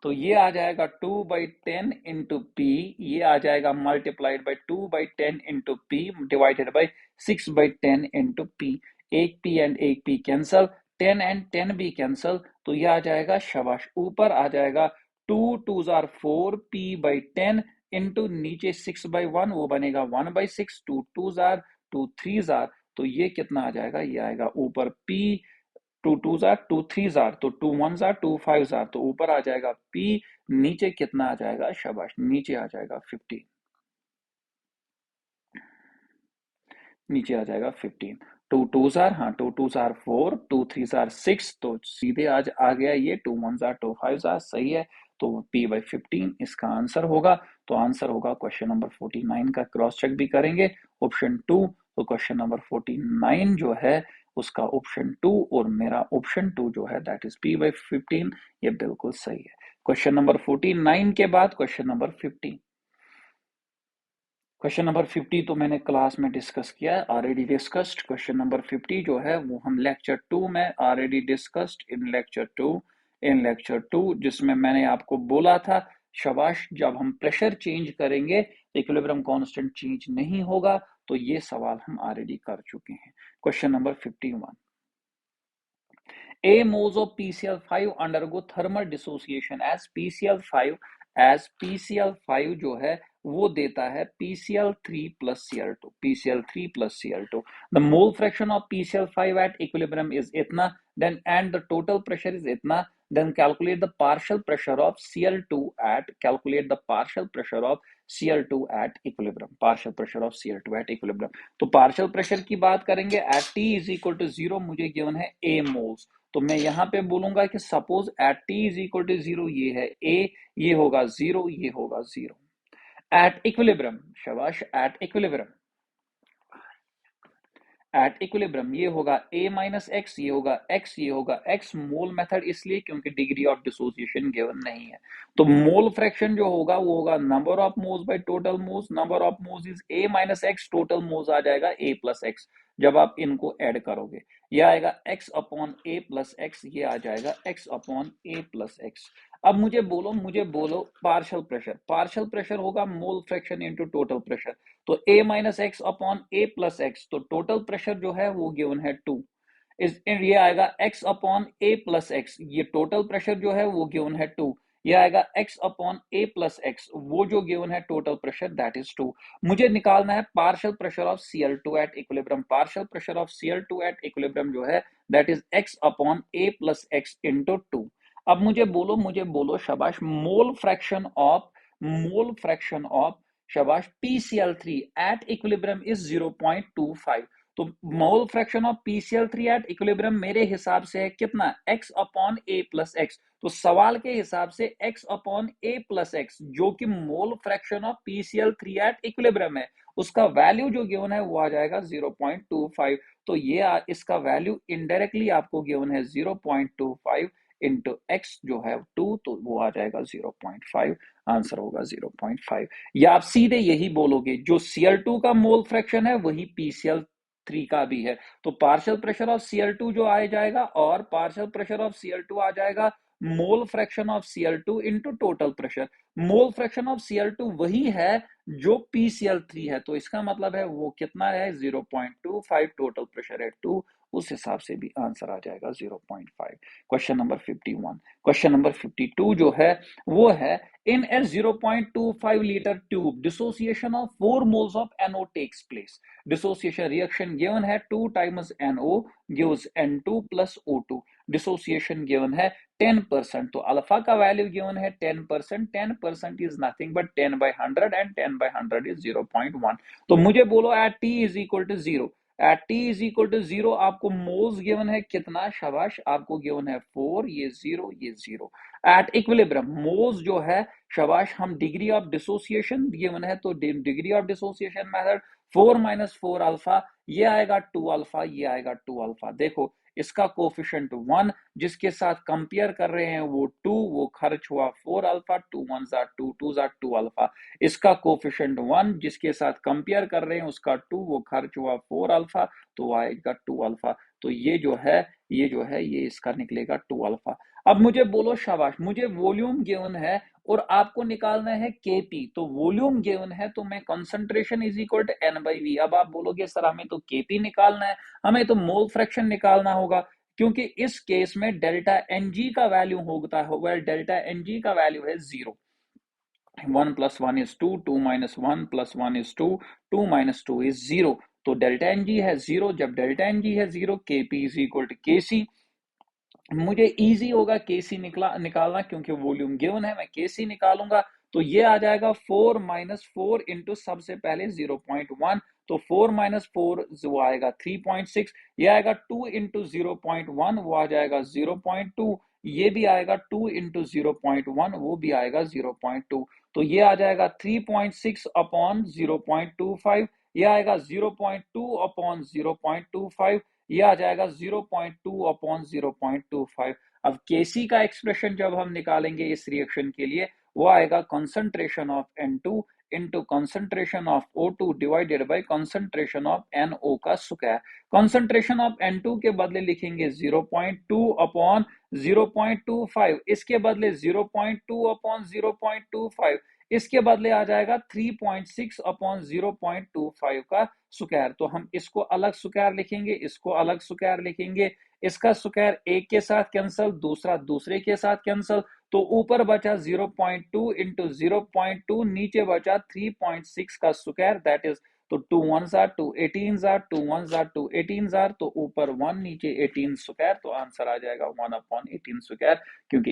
तो ये आ जाएगा 2/10 इंटू पी, ये आ जाएगा multiplied by 2/10 into P divided by 6/10 into P. एक पी एंड एक पी कैंसल, 10 एंड 10 भी कैंसल, तो ये आ जाएगा शाबाश, ऊपर आ जाएगा 2 2s आर 4 p/10 इंटू नीचे 6/1, वो बनेगा 1/6, 2 2s आर 2 3s आर, तो ये कितना आ जाएगा, ये आएगा ऊपर p, 2 2s are 2 3s are, तो 2 1s आर 2 5s आर, तो ऊपर आ जाएगा P, नीचे कितना आ जाएगा, शाबाश, नीचे आ जाएगा 15, नीचे आ जाएगा 15। 2 2s आर, हाँ 2 2s आर 4, 2 3s आर 6, तो सीधे आज आ गया ये 2 1s आर 2 5s आर, सही है। तो P/15 इसका आंसर होगा। तो आंसर होगा क्वेश्चन नंबर 49 का, क्रॉस चेक भी करेंगे ऑप्शन 2। तो क्वेश्चन नंबर 49 जो है उसका ऑप्शन 2 और मेरा ऑप्शन 2 जो है दैट इज P/15, ये बिल्कुल सही है। क्वेश्चन नंबर 49 के बाद क्वेश्चन नंबर 50। क्वेश्चन नंबर 50 तो मैंने क्लास में डिस्कस किया है, ऑलरेडी डिस्कस्ड। क्वेश्चन नंबर 50 जो है वो हम लेक्चर 2 में already discussed in lecture 2, in lecture 2 जिसमें मैंने आपको बोला था शाबाश, जब हम प्रेशर चेंज करेंगे इक्विलिब्रियम कांस्टेंट चेंज नहीं होगा। तो ये सवाल हम ऑलरेडी कर चुके हैं। Question number 51, A moles of PCl5 undergo thermal dissociation as PCl5, as PCl5 जो है वो देता है PCl3 plus Cl2, PCl3 plus Cl2। The mole fraction of PCl5 at equilibrium is इतना, then and the total pressure is इतना, then calculate the partial pressure of Cl2 at, calculate the partial pressure of Cl2 at equilibrium, partial pressure of Cl2 at equilibrium। तो partial pressure की बात करेंगे at T is equal to 0, मुझे given है A moles। तो मैं यहां पे बोलूंगा कि suppose at T is equal to zero, ये है ए, ये होगा जीरो, ये होगा जीरो एट इक्विलिब्रियम। शाबाश, एट इक्विलिब्रियम, एट इक्विलिब्रियम ये होगा a माइनस एक्स, ये होगा x, ये होगा x। मोल मेथड इसलिए क्योंकि डिग्री ऑफ डिसोसिएशन गिवन नहीं है। तो मोल फ्रैक्शन जो होगा वो होगा number of moles by total moles, number of moles is a minus x, total moles आ जाएगा a प्लस एक्स। जब आप इनको ऐड करोगे ये आएगा x upon a plus x, ये आ जाएगा x upon a plus x. अब मुझे बोलो पार्शियल प्रेशर, पार्शियल प्रेशर होगा mole fraction into total pressure. तो a minus x upon a plus x, तो टोटल प्रेशर जो है वो गिवन है 2, इस ये आएगा x upon a plus x, ये टोटल प्रेशर जो है वो गिवन है 2, ये आएगा x upon a plus x, वो जो गिवन है टोटल प्रेशर दैट इज 2। मुझे निकालना है partial pressure of Cl2 at equilibrium, partial pressure of Cl2 at equilibrium जो है that is x upon a plus x into 2। अब मुझे बोलो शाबाश, मोल फ्रैक्शन ऑफ शाबाश PCl3 एट इक्विलिब्रियम इज 0.25। तो मोल fraction of PCl3 at equilibrium मेरे हिसाब से है कितना, x upon a plus x. तो सवाल के हिसाब से x upon a plus x जो कि मोल fraction of PCl3 at equilibrium है, उसका वैल्यू जो गिवन है वो आ जाएगा 0.25। तो ये इसका वैल्यू इनडायरेक्टली आपको गिवन है 0.25, इंटू एक्स जो है 2, तो वो आ जाएगा 0.5, आंसर होगा 0.5। या आप सीधे यही बोलोगे जो Cl2 का मोल फ्रैक्शन है वही PCl3 का भी है, तो पार्शियल प्रेशर ऑफ Cl2 जो आ जाएगा और पार्शियल प्रेशर ऑफ Cl2 आ जाएगा मोल fraction of Cl2 into total pressure. Mole fraction of Cl2 वही है जो PCl3 है, तो इसका मतलब है वो कितना है 0.25, टोटल प्रेशर है 2, उस हिसाब से भी आंसर आ जाएगा 0.5। Question number 51। क्वेश्चन नंबर 52 जो है वो है in a 0.25 litre tube dissociation of 4 moles of NO takes place. Dissociation reaction given है 2 times NO gives N2 plus O2। Dissociation given है 10%, तो अल्फा का वैल्यू गिवन है 10%, 10% is nothing but 10/100 and 10/100 is 0.1। तो मुझे बोलो at T is equal to 0, at T is equal to 0 आपको moles given है कितना, शाबाश, आपको गिवन है 4, ये 0, ये 0। एट इक्विलिब्रियम मोल्स जो है, शाबाश, हम डिग्री ऑफ डिसोसिएशन गिवन है तो degree of dissociation method 4 minus 4 alpha, ये आएगा 2 अल्फा, ये आएगा 2 अल्फा। देखो इसका कोफिशिएंट 1, जिसके साथ कंपेयर कर रहे हैं वो 2, वो खर्च हुआ 4 अल्फा, 2 1 जार 2, 2 जार 2 अल्फा। इसका कोफिशिएंट 1 जिसके साथ कंपेयर कर रहे हैं उसका 2, वो खर्च हुआ 4 अल्फा, तो आएगा 2 अल्फा। तो ये जो है ये इसका निकलेगा 2 अल्फा। अब मुझे बोलो शाबाश, मुझे वॉल्यूम गिवन है और आपको निकालना है केपी, तो वॉल्यूम गिवन है तो मैं concentration is equal to N/V। अब आप बोलोगे सर हमें तो केपी निकालना है, हमें तो मोल फ्रैक्शन निकालना होगा, क्योंकि इस केस में डेल्टा Ng का वैल्यू होता है, डेल्टा Ng का वैल्यू है 0। 1 plus 1 is 2, 2 minus 1 plus 1 is 2, 2 minus 2 is 0। तो डेल्टा Ng है 0, जब डेल्टा Ng है 0, Kp is equal to Kc। मुझे इजी होगा केसी निकालना, क्योंकि वॉल्यूम गिवन है, मैं केसी निकालूंगा तो ये आ जाएगा 4 माइनस 4 इंटू सबसे पहले 0.1, तो 4 माइनस 4 वो आएगा 3.6, ये आएगा 2 इंटू 0.1, वो आ जाएगा 0.2, ये भी आएगा 2 इंटू 0.1, वो भी आएगा 0.2, तो ये आ जाएगा 3.6 अपॉन 0.25, ये आएगा 0.2 अपॉन 0.25, ये आ जाएगा 0.2 अपॉन 0.25। अब केसी का एक्सप्रेशन जब हम निकालेंगे इस रिएक्शन के लिए, वो आएगा concentration of N2 into concentration of O2 divided by concentration of NO का स्क्वायर। कंसंट्रेशन ऑफ N2 के बदले लिखेंगे 0.2 अपॉन 0.25, इसके बदले 0.2 अपॉन 0.25, इसके बदले आ जाएगा 3.6 अपॉन 0.25 का स्क्वायर। तो हम इसको अलग स्क्वायर लिखेंगे, इसको अलग स्क्वायर लिखेंगे, इसका स्क्वायर एक के साथ कैंसल, दूसरा दूसरे के साथ कैंसल, तो ऊपर बचा 0.2 इंटू 0.2, नीचे बचा 3.6 का स्क्वायर, दैट इज, तो 2 1 जार 2 18 जार 2 1 जार 2 18 जार, तो ऊपर 1 नीचे 18 स्क्वायर, तो आंसर आ जाएगा 1 अपॉन 18 स्क्वायर, क्योंकि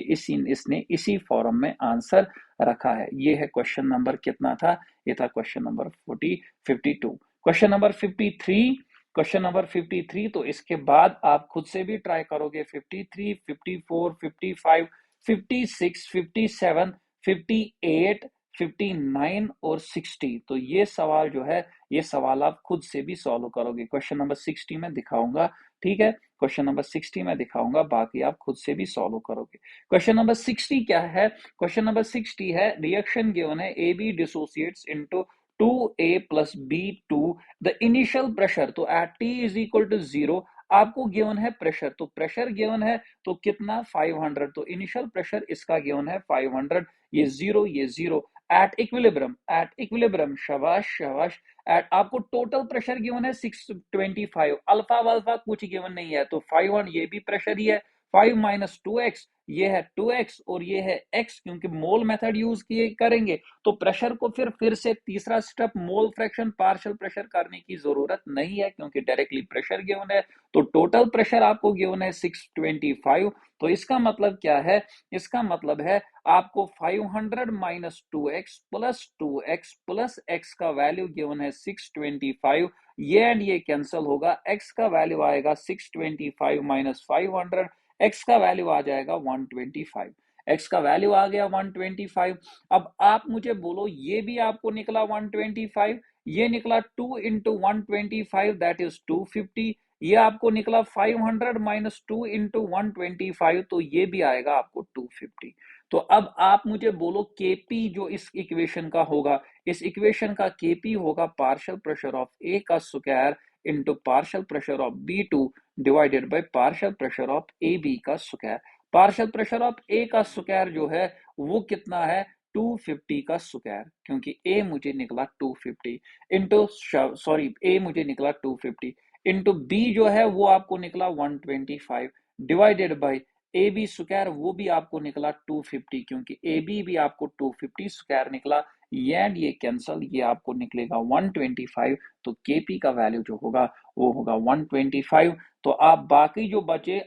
इसने इसी फॉर्म में आंसर रखा है। ये है क्वेश्चन नंबर कितना था, ये था question number 52। Question number 53, question number 53, तो इसके बाद आप खुद से भी ट्राई करोगे 53, 54, 55, 56, 57, 58, 59 और 60। तो ये सवाल जो है, ये सवाल आप खुद से भी सॉल्व करोगे। क्वेश्चन नंबर 60 में दिखाऊंगा, ठीक है, क्वेश्चन नंबर 60 में दिखाऊंगा, बाकी आप खुद से भी सॉल्व करोगे। क्वेश्चन नंबर 60 क्या है, क्वेश्चन नंबर 60 है रिएक्शन गिवन है AB dissociates into 2A plus B2 the initial pressure, तो at T is equal to 0 आपको गिवन है प्रेशर, तो प्रेशर गिवन है तो कितना 500, तो इनिशियल प्रेशर इसका गिवन है 500, ये 0, ये 0। एट इक्विलिब्रियम, शाबाश शाबाश, एट आपको टोटल प्रेशर गिवन है 625, अल्फा वल्फा कुछ गिवन नहीं है, तो 500 ये भी प्रेशर ही है, 5 माइनस 2x, ये है 2x और ये है x, क्योंकि मोल मेथड यूज किए करेंगे तो प्रेशर को फिर से तीसरा step mole fraction partial pressure करने की जरूरत नहीं है, क्योंकि डायरेक्टली प्रेशर गिवन है, तो टोटल प्रेशर आपको गिवन है 625। तो इसका मतलब क्या है, इसका मतलब है आपको 500 minus 2x plus 2x plus x का वैल्यू गिवन है 625, ये एंड ये कैंसिल होगा, x का वैल्यू आएगा 625 माइनस 500, x का वैल्यू आ जाएगा 125, x का वैल्यू आ गया 125। अब आप मुझे बोलो, ये भी आपको निकला 125, ये निकला 2 इंटू 125 दैट इज 250, ये आपको निकला 500 माइनस 2 इंटू 125, तो ये भी आएगा आपको 250। तो अब आप मुझे बोलो केपी जो इस इक्वेशन का होगा, इस इक्वेशन का केपी होगा पार्शियल प्रेशर ऑफ ए का square into partial pressure of B to divided by partial pressure of A B का square. Partial pressure of A का स्क्वायर जो है वो कितना है, 250 का स्क्वायर, क्योंकि ए मुझे निकला 250 इंटू, सॉरी ए मुझे निकला 250 इंटू बी जो है वो आपको निकला 125 divided by A B square, वो भी आपको निकला 250, क्योंकि ए बी भी आपको 250 स्क्वायर निकला। ये कैंसल, ये आपको निकलेगा 125। तो केपी का वैल्यू जो होगा वो होगा 125। तो आप बाकी जो बचे,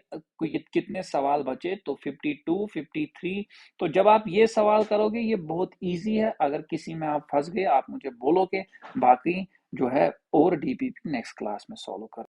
कितने सवाल बचे, तो 52, 53। तो जब आप ये सवाल करोगे ये बहुत इजी है, अगर किसी में आप फंस गए आप मुझे बोलोगे, बाकी जो है और डीपीपी नेक्स्ट क्लास में सॉल्व कर